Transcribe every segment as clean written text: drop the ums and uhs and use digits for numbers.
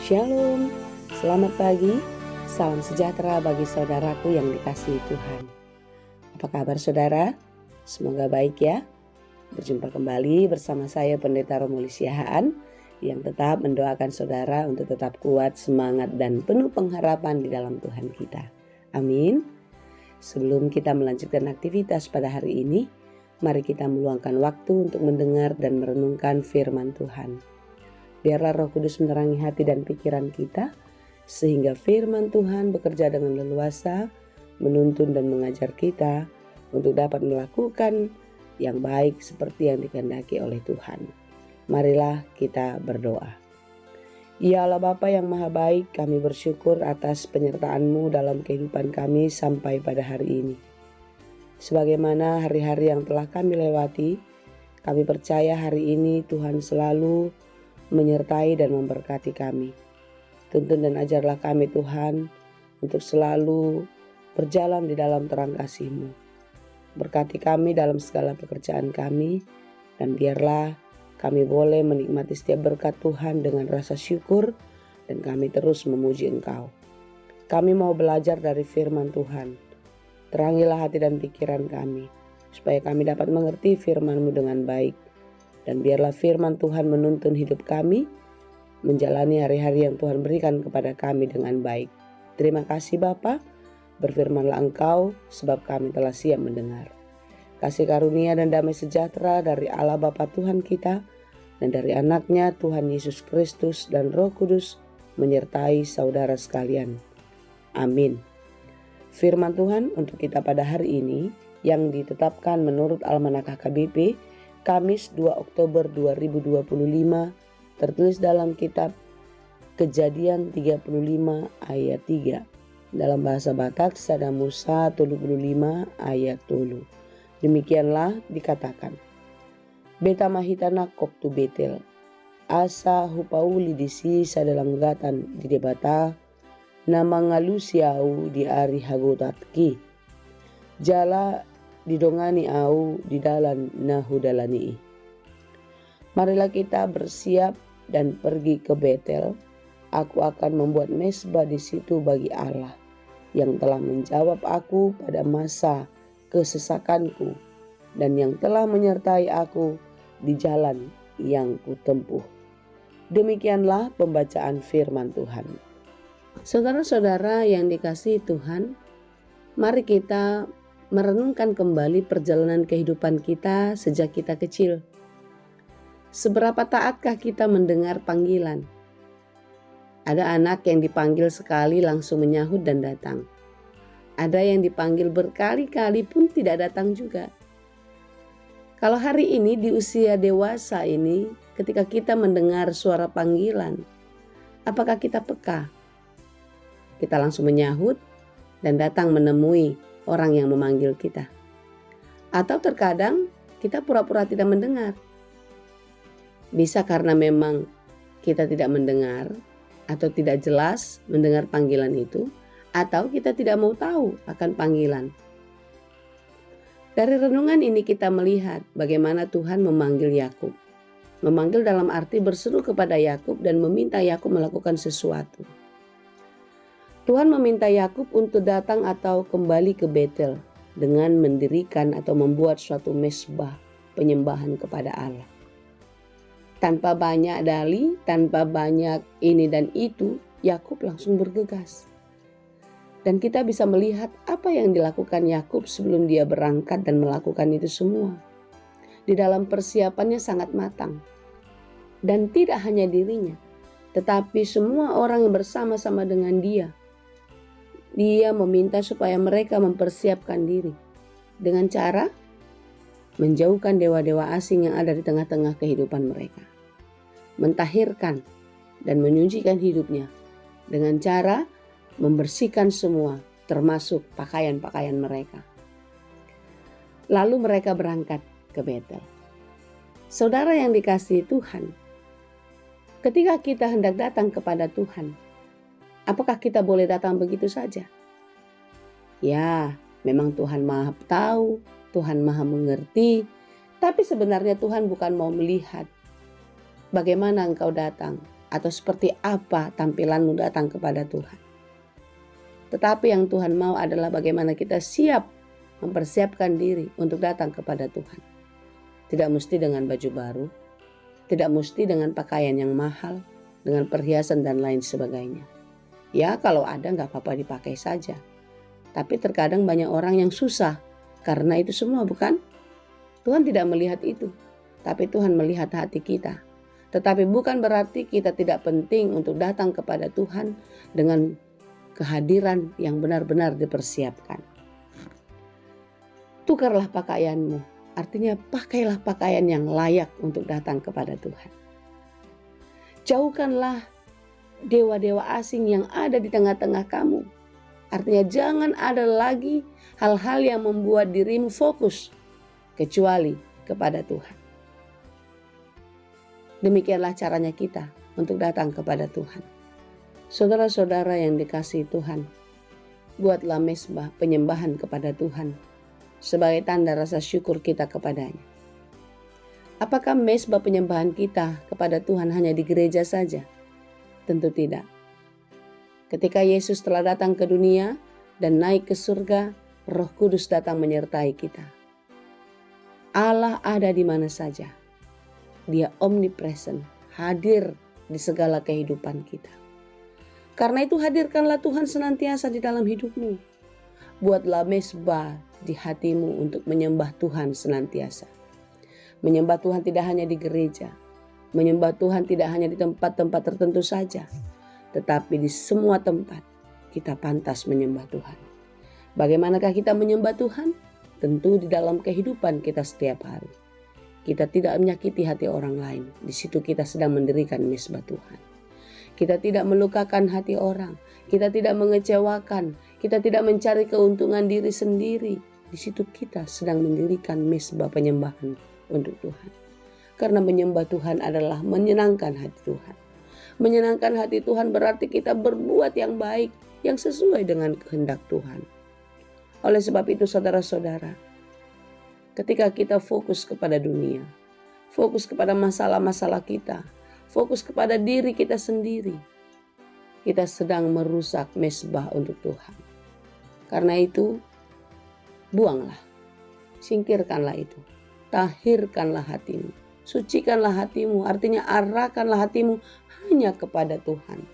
Shalom, selamat pagi, salam sejahtera bagi saudaraku yang dikasihi Tuhan. Apa kabar saudara? Semoga baik ya. Berjumpa kembali bersama saya Pendeta Romuli Siahaan yang tetap mendoakan saudara untuk tetap kuat, semangat dan penuh pengharapan di dalam Tuhan kita. Amin. Sebelum kita melanjutkan aktivitas pada hari ini, mari kita meluangkan waktu untuk mendengar dan merenungkan firman Tuhan. Biarlah Roh Kudus menerangi hati dan pikiran kita, sehingga firman Tuhan bekerja dengan leluasa, menuntun dan mengajar kita untuk dapat melakukan yang baik seperti yang dikehendaki oleh Tuhan. Marilah kita berdoa. Ya Allah Bapa yang Maha Baik, kami bersyukur atas penyertaan-Mu dalam kehidupan kami sampai pada hari ini. Sebagaimana hari-hari yang telah kami lewati, kami percaya hari ini Tuhan selalu menyertai dan memberkati kami. Tuntun dan ajarlah kami Tuhan untuk selalu berjalan di dalam terang kasih-Mu. Berkati kami dalam segala pekerjaan kami, dan biarlah kami boleh menikmati setiap berkat Tuhan dengan rasa syukur, dan kami terus memuji Engkau. Kami mau belajar dari firman Tuhan. Terangilah hati dan pikiran kami, supaya kami dapat mengerti firman-Mu dengan baik. Dan biarlah firman Tuhan menuntun hidup kami, menjalani hari-hari yang Tuhan berikan kepada kami dengan baik. Terima kasih Bapa, berfirmanlah Engkau sebab kami telah siap mendengar. Kasih karunia dan damai sejahtera dari Allah Bapa Tuhan kita, dan dari anaknya Tuhan Yesus Kristus dan Roh Kudus menyertai saudara sekalian. Amin. Firman Tuhan untuk kita pada hari ini yang ditetapkan menurut Almanak HKBP, Kamis 2 Oktober 2025, tertulis dalam kitab Kejadian 35 ayat 3. Dalam bahasa Batak, Sada Musa 35 ayat 3. Demikianlah dikatakan. Beta mahitana koptu betel. Asa hupauli disi sadalang gatan di debata. Nama ngalusiau di ari hagotatki. Jala didongani au di dalan nahudalani. Marilah kita bersiap dan pergi ke Betel. Aku akan membuat mezbah di situ bagi Allah yang telah menjawab aku pada masa kesesakanku dan yang telah menyertai aku di jalan yang kutempuh. Demikianlah pembacaan firman Tuhan. Saudara-saudara yang dikasihi Tuhan, mari kita merenungkan kembali perjalanan kehidupan kita sejak kita kecil. Seberapa taatkah kita mendengar panggilan? Ada anak yang dipanggil sekali langsung menyahut dan datang. Ada yang dipanggil berkali-kali pun tidak datang juga. Kalau hari ini di usia dewasa ini, ketika kita mendengar suara panggilan, apakah kita peka? Kita langsung menyahut dan datang menemui orang yang memanggil kita. Atau terkadang kita pura-pura tidak mendengar. Bisa karena memang kita tidak mendengar atau tidak jelas mendengar panggilan itu, atau kita tidak mau tahu akan panggilan. Dari renungan ini kita melihat bagaimana Tuhan memanggil Yakub. Memanggil dalam arti berseru kepada Yakub dan meminta Yakub melakukan sesuatu. Tuhan meminta Yakub untuk datang atau kembali ke Betel dengan mendirikan atau membuat suatu mezbah penyembahan kepada Allah. Tanpa banyak dalih, tanpa banyak ini dan itu, Yakub langsung bergegas. Dan kita bisa melihat apa yang dilakukan Yakub sebelum dia berangkat dan melakukan itu semua. Di dalam persiapannya sangat matang. Dan tidak hanya dirinya, tetapi semua orang yang bersama-sama dengan dia. Dia meminta supaya mereka mempersiapkan diri dengan cara menjauhkan dewa-dewa asing yang ada di tengah-tengah kehidupan mereka. Mentahirkan dan menyucikan hidupnya dengan cara membersihkan semua termasuk pakaian-pakaian mereka. Lalu mereka berangkat ke Betel. Saudara yang dikasihi Tuhan, ketika kita hendak datang kepada Tuhan, apakah kita boleh datang begitu saja? Ya, memang Tuhan Maha tahu, Tuhan Maha mengerti, tapi sebenarnya Tuhan bukan mau melihat bagaimana engkau datang atau seperti apa tampilanmu datang kepada Tuhan. Tetapi yang Tuhan mau adalah bagaimana kita siap mempersiapkan diri untuk datang kepada Tuhan. Tidak mesti dengan baju baru, tidak mesti dengan pakaian yang mahal, dengan perhiasan dan lain sebagainya. Ya, kalau ada nggak apa-apa dipakai saja. Tapi terkadang banyak orang yang susah karena itu semua, bukan? Tuhan tidak melihat itu, tapi Tuhan melihat hati kita. Tetapi bukan berarti kita tidak penting untuk datang kepada Tuhan dengan kehadiran yang benar-benar dipersiapkan. Tukarlah pakaianmu, artinya pakailah pakaian yang layak untuk datang kepada Tuhan. Jauhkanlah dewa-dewa asing yang ada di tengah-tengah kamu. Artinya jangan ada lagi hal-hal yang membuat dirimu fokus kecuali kepada Tuhan. Demikianlah caranya kita untuk datang kepada Tuhan. Saudara-saudara yang dikasihi Tuhan, buatlah mezbah penyembahan kepada Tuhan sebagai tanda rasa syukur kita kepadanya. Apakah mezbah penyembahan kita kepada Tuhan hanya di gereja saja? Tentu tidak. Ketika Yesus telah datang ke dunia dan naik ke surga, Roh Kudus datang menyertai kita. Allah ada di mana saja. Dia omnipresent, hadir di segala kehidupan kita. Karena itu hadirkanlah Tuhan senantiasa di dalam hidupmu. Buatlah mezbah di hatimu untuk menyembah Tuhan senantiasa. Menyembah Tuhan tidak hanya di gereja. Menyembah Tuhan tidak hanya di tempat-tempat tertentu saja. Tetapi di semua tempat kita pantas menyembah Tuhan. Bagaimanakah kita menyembah Tuhan? Tentu di dalam kehidupan kita setiap hari. Kita tidak menyakiti hati orang lain. Di situ kita sedang mendirikan mezbah Tuhan. Kita tidak melukakan hati orang. Kita tidak mengecewakan. Kita tidak mencari keuntungan diri sendiri. Di situ kita sedang mendirikan mezbah penyembahan untuk Tuhan. Karena menyembah Tuhan adalah menyenangkan hati Tuhan. Menyenangkan hati Tuhan berarti kita berbuat yang baik, yang sesuai dengan kehendak Tuhan. Oleh sebab itu saudara-saudara, ketika kita fokus kepada dunia, fokus kepada masalah-masalah kita, fokus kepada diri kita sendiri, kita sedang merusak mezbah untuk Tuhan. Karena itu, buanglah, singkirkanlah itu, tahirkanlah hatimu, sucikanlah hatimu, artinya arahkanlah hatimu hanya kepada Tuhan.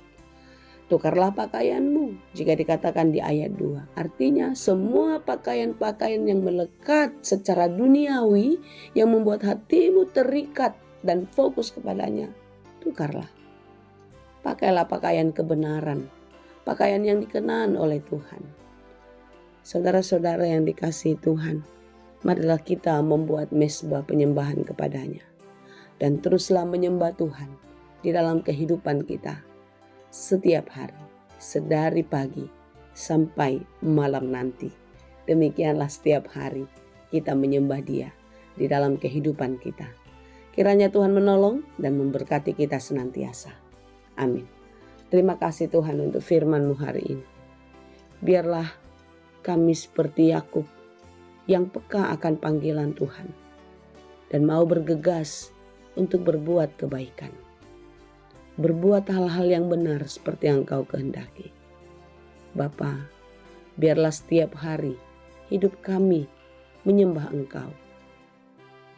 Tukarlah pakaianmu, jika dikatakan di ayat 2. Artinya semua pakaian-pakaian yang melekat secara duniawi, yang membuat hatimu terikat dan fokus kepadanya, tukarlah. Pakailah pakaian kebenaran, pakaian yang dikenan oleh Tuhan. Saudara-saudara yang dikasihi Tuhan, marilah kita membuat mezbah penyembahan kepadanya. Dan teruslah menyembah Tuhan di dalam kehidupan kita setiap hari, sedari pagi sampai malam nanti. Demikianlah setiap hari kita menyembah Dia di dalam kehidupan kita. Kiranya Tuhan menolong dan memberkati kita senantiasa. Amin. Terima kasih Tuhan untuk firman-Mu hari ini. Biarlah kami seperti Yakub yang peka akan panggilan Tuhan dan mau bergegas untuk berbuat kebaikan. Berbuat hal-hal yang benar seperti yang Engkau kehendaki. Bapa, biarlah setiap hari hidup kami menyembah Engkau.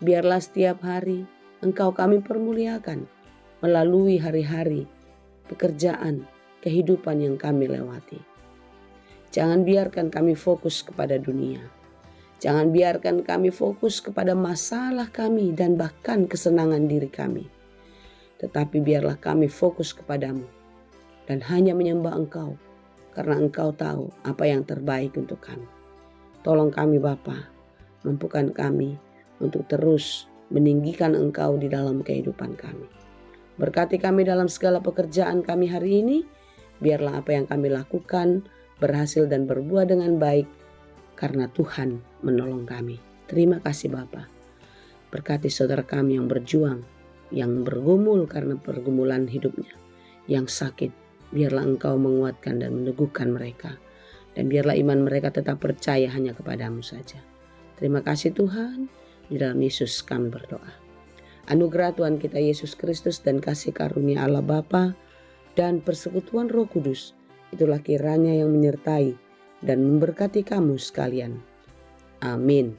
Biarlah setiap hari Engkau kami permuliakan melalui hari-hari, pekerjaan, kehidupan yang kami lewati. Jangan biarkan kami fokus kepada dunia. Jangan biarkan kami fokus kepada masalah kami dan bahkan kesenangan diri kami. Tetapi biarlah kami fokus kepadamu dan hanya menyembah Engkau karena Engkau tahu apa yang terbaik untuk kami. Tolong kami Bapa, mampukan kami untuk terus meninggikan Engkau di dalam kehidupan kami. Berkati kami dalam segala pekerjaan kami hari ini, biarlah apa yang kami lakukan berhasil dan berbuah dengan baik karena Tuhan menolong kami. Terima kasih Bapa. Berkati saudara kami yang berjuang, yang bergumul karena pergumulan hidupnya, yang sakit, biarlah Engkau menguatkan dan meneguhkan mereka. Dan biarlah iman mereka tetap percaya hanya kepadamu saja. Terima kasih Tuhan, di dalam Yesus kami berdoa. Anugerah Tuhan kita Yesus Kristus dan kasih karunia Allah Bapa dan persekutuan Roh Kudus, itulah kiranya yang menyertai dan memberkati kamu sekalian. Amin.